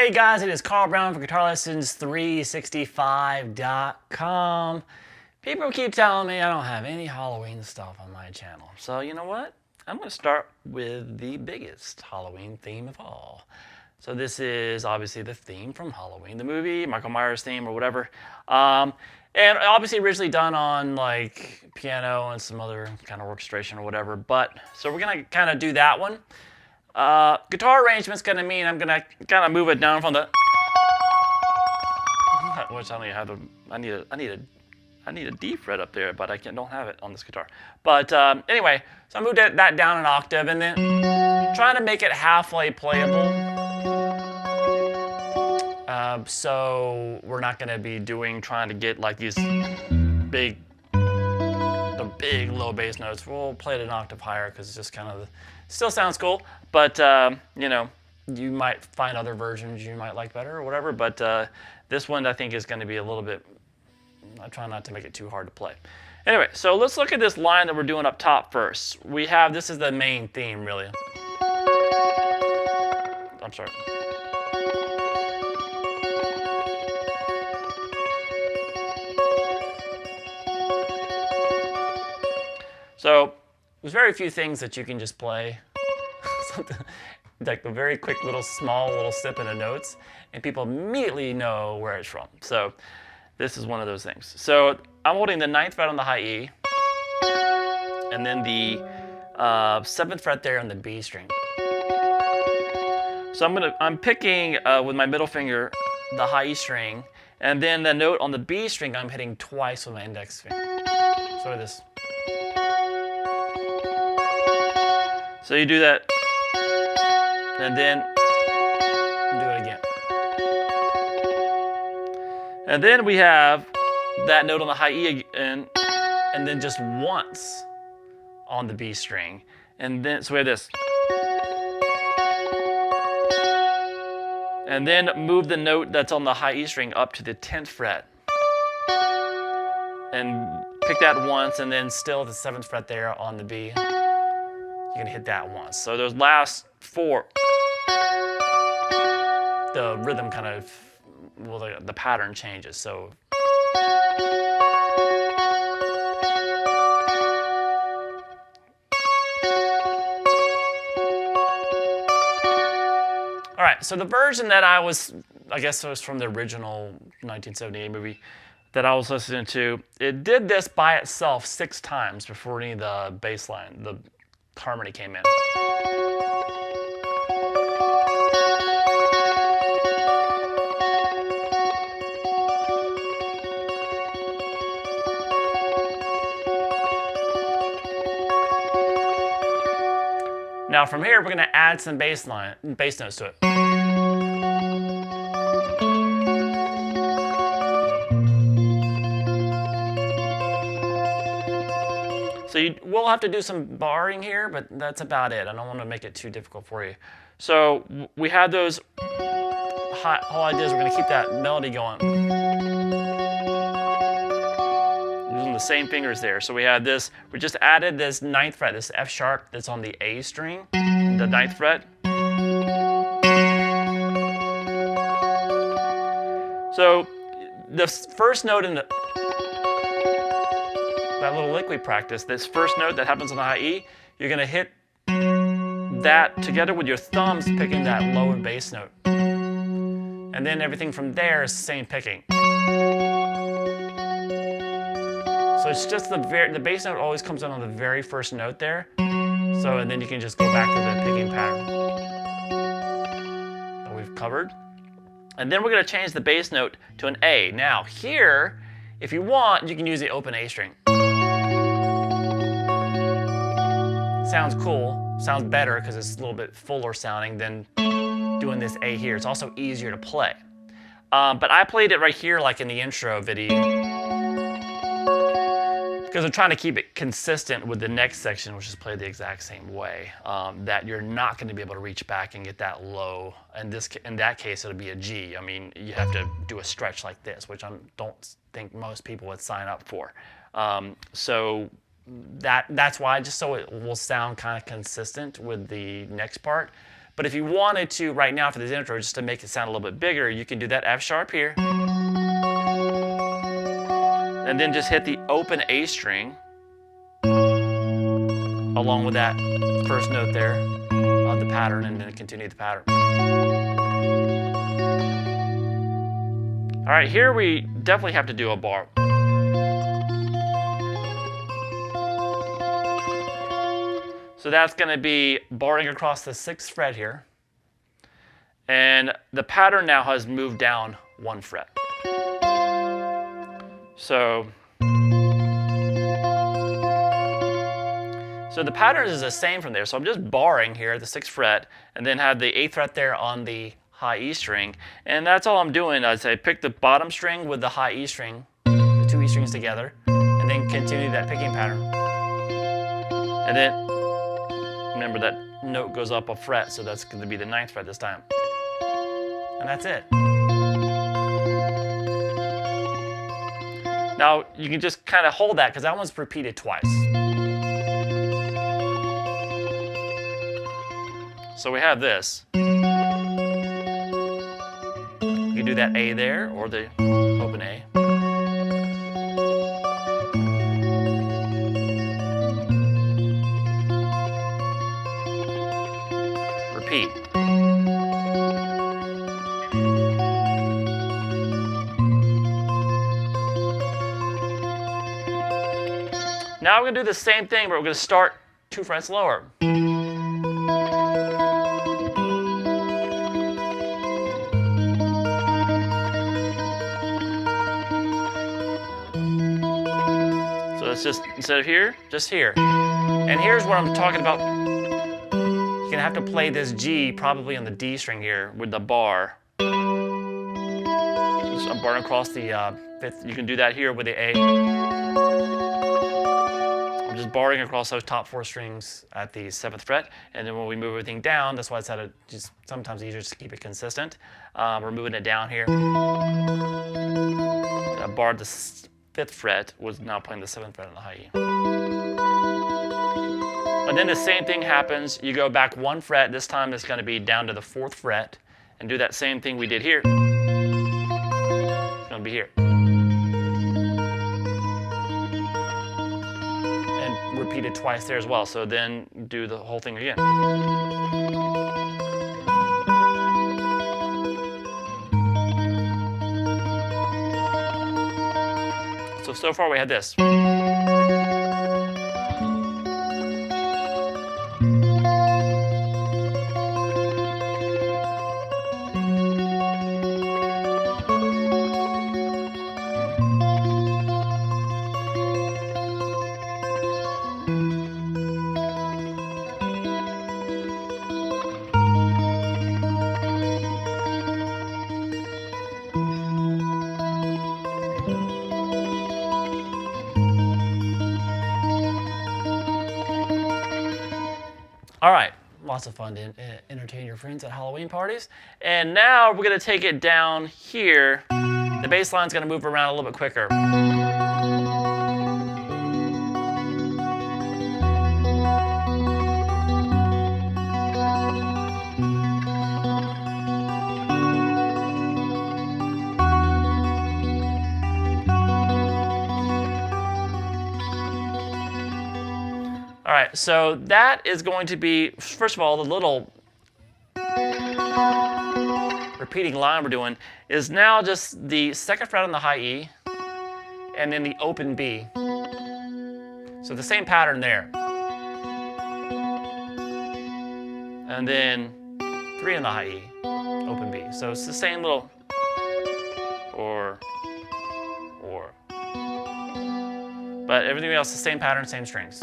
Hey guys, it is Carl Brown for GL365 Academy. People keep telling me I don't have any Halloween stuff on my channel. So you know what? I'm going to start with the biggest Halloween theme of all. So this is obviously the theme from Halloween, the movie, Michael Myers theme or whatever. And obviously originally done on like piano and some other kind of orchestration or whatever. But so we're going to kind of do that one. Guitar arrangement's gonna mean I'm gonna kind of move it down from the, which I don't even have the, I need a D fret up there, but don't have it on this guitar. But anyway, so I moved that down an octave and then trying to make it halfway playable. So we're not gonna be trying to get like these big low bass notes. We'll play it an octave higher because it's just kind of still sounds cool, but you know, you might find other versions you might like better or whatever, but this one I think is going to be a little bit, I try not to make it too hard to play. Anyway, so let's look at this line that we're doing up top first. We have, this is the main theme really. I'm sorry. So there's very few things that you can just play. Like a very quick small little snip of notes, and people immediately know where it's from. So this is one of those things. So I'm holding the 9th fret on the high E, and then the 7th fret there on the B string. So I'm picking with my middle finger the high E string, and then the note on the B string I'm hitting twice with my index finger. So this. So you do that, and then do it again. And then we have that note on the high E again, and then just once on the B string. And then, so we have this. And then move the note that's on the high E string up to the 10th fret. And pick that once, and then still the 7th fret there on the B. You're gonna hit that once. So those last 4, the rhythm kind of, well, the pattern changes. So all right, so the version that I guess it was from the original 1978 movie that I was listening to, it did this by itself 6 times before any of the bass line, the harmony came in. Now from here, we're going to add some bass notes to it. So you will have to do some barring here, but that's about it. I don't want to make it too difficult for you. So we have those, whole idea is we're going to keep that melody going. Using the same fingers there. So we have this, we just added this 9th fret, this F sharp that's on the A string, the 9th fret. So the first note in that little liquid practice, this first note that happens on the high E, you're going to hit that together with your thumbs picking that lower bass note. And then everything from there is the same picking. So it's just the bass note always comes in on the very first note there. So, and then you can just go back to the picking pattern that we've covered. And then we're going to change the bass note to an A. Now here, if you want, you can use the open A string. Sounds cool, sounds better because it's a little bit fuller sounding than doing this A here. It's also easier to play. But I played it right here like in the intro video because I'm trying to keep it consistent with the next section, which is played the exact same way, that you're not going to be able to reach back and get that low. And in that case, it'll be a G. I mean, you have to do a stretch like this, which I don't think most people would sign up for. So that's why, just so it will sound kind of consistent with the next part. But if you wanted to right now for this intro, just to make it sound a little bit bigger, you can do that F sharp here. And then just hit the open A string along with that first note there of the pattern, and then continue the pattern. All right, here we definitely have to do a bar. So that's going to be barring across the 6th fret here. And the pattern now has moved down 1 fret. So the pattern is the same from there. So I'm just barring here at the 6th fret and then have the 8th fret there on the high E string. And that's all I'm doing. I say pick the bottom string with the high E string, the 2 E strings together, and then continue that picking pattern. And then remember that note goes up a fret, so that's going to be the 9th fret this time. And that's it. Now you can just kind of hold that because that one's repeated twice. So we have this. You can do that A there or the open A. Repeat. Now we're going to do the same thing, but we're going to start 2 frets lower. So it's just, instead of here, just here. And here's what I'm talking about. You're going to have to play this G probably on the D string here with the bar. So I'm barring across the 5th. You can do that here with the A. I'm just barring across those top 4 strings at the 7th fret, and then when we move everything down, that's why it's just sometimes easier to keep it consistent. We're moving it down here. I barred the 5th fret, was now playing the 7th fret on the high E. And then the same thing happens. You go back 1 fret. This time it's going to be down to the 4th fret, and do that same thing we did here. It's going to be here. Repeat it twice there as well. So then do the whole thing again. So far we had this. All right, lots of fun to entertain your friends at Halloween parties. And now we're going to take it down here. The bass line's going to move around a little bit quicker. All right, so that is going to be, first of all, the little repeating line we're doing is now just the 2nd fret on the high E and then the open B. So the same pattern there. And then 3 on the high E, open B. So it's the same little or. But everything else, the same pattern, same strings.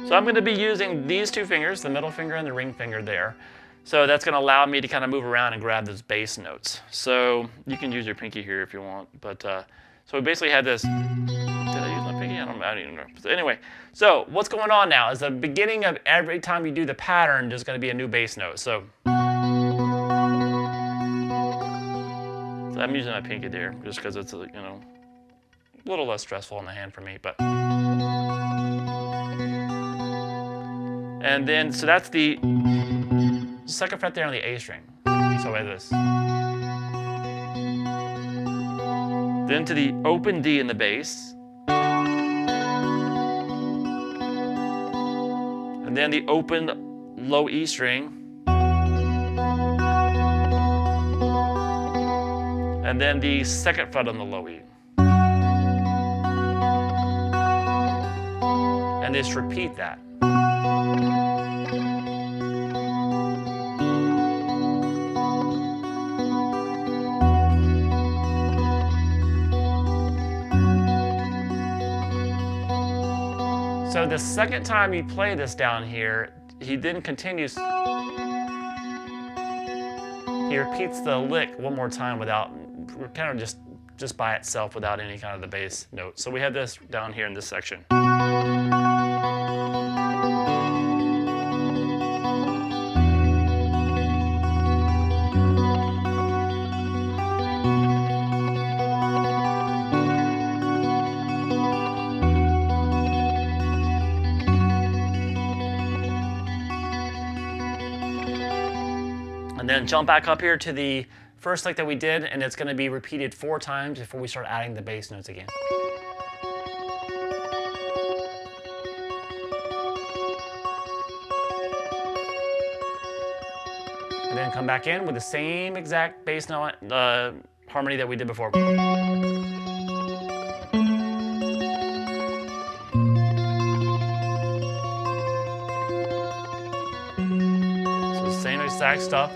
So I'm going to be using these 2 fingers, the middle finger and the ring finger there. So that's going to allow me to kind of move around and grab those bass notes. So you can use your pinky here if you want. But so we basically had this. Did I use my pinky? I don't even know. So anyway, so what's going on now is the beginning of every time you do the pattern, there's going to be a new bass note. So I'm using my pinky there just because it's, a little less stressful on the hand for me, but. And then, so that's the second fret there on the A string. So like this. Then to the open D in the bass. And then the open low E string. And then the second fret on the low E. And just repeat that. So the second time you play this down here, he then continues. He repeats the lick one more time without, kind of just by itself without any kind of the bass note. So we have this down here in this section. And then jump back up here to the first lick that we did, and it's going to be repeated 4 times before we start adding the bass notes again. And then come back in with the same exact bass note harmony that we did before. So same exact stuff.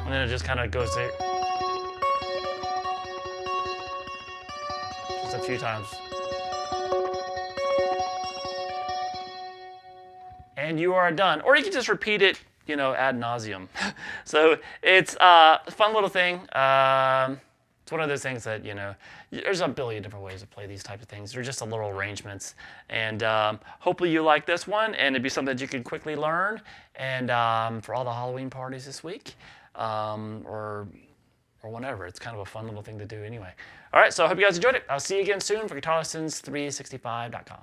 And then it just kind of goes there. Just a few times. And you are done. Or you can just repeat it, ad nauseum. So it's a fun little thing. It's one of those things that, there's a billion different ways to play these types of things. They're just a little arrangements. And hopefully you like this one, and it'd be something that you can quickly learn. And for all the Halloween parties this week, or whenever. It's kind of a fun little thing to do anyway. All right, so I hope you guys enjoyed it. I'll see you again soon for GuitarLessons365.com.